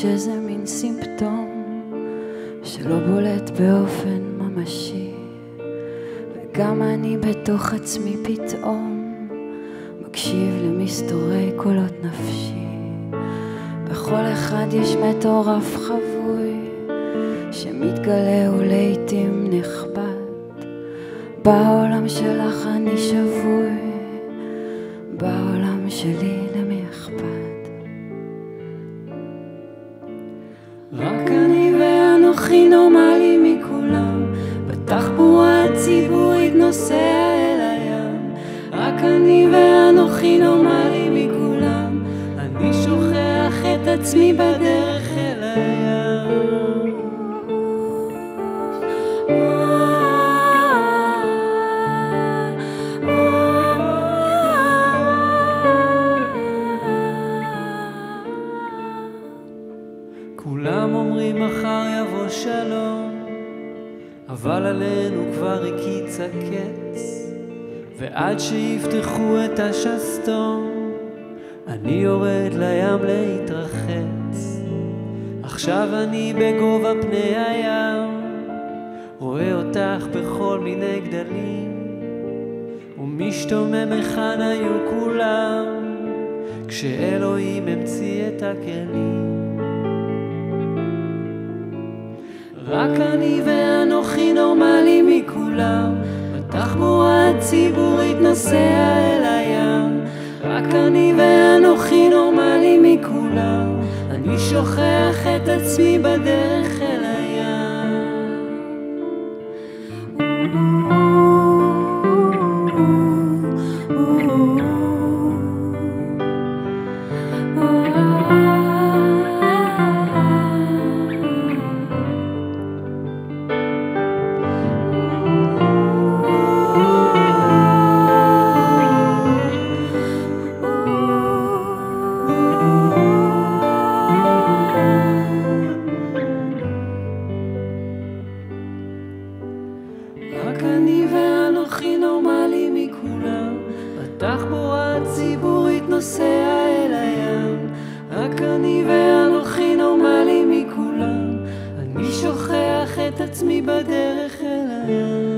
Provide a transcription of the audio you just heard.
שזה מין סימפטום שלא בולט באופן ממשי, וגם אני בתוך עצמי פתאום מקשיב למסתורי קולות נפשי. בכל אחד יש מטורף חבוי שמתגלה ולעיתים נכבד. בעולם שלך אני שבוי, בעולם שלי למי אכפת? רק אני ואנוכי נורמלי מכולם, בתחבורה הציבורית נוסע אל הים. רק אני ואנוכי נורמלי מכולם, אני שוכח את עצמי בדרך אל הים. כולם אומרים מחר יבוא שלום, אבל עלינו כבר הקיץ הקץ, ועד שיפתחו את השסתום אני יורד לים להתרחץ. עכשיו אני בגובה פני הים, רואה אותך בכל מיני גדלים, ומשתומם היכן היו כולם כשאלוהים המציא את הכלים. רק אני ואנוכי נורמלי מכולם, בתחבורה הציבורית נוסע אל הים. רק אני ואנוכי נורמלי מכולם, אני שוכח את עצמי בדרך אל הים. רק אני ואנוכי נורמלי מכולם, בתחבורה הציבורית נוסע אל הים. רק אני ואנוכי נורמלי מכולם, אני שוכח את עצמי בדרך אל הים.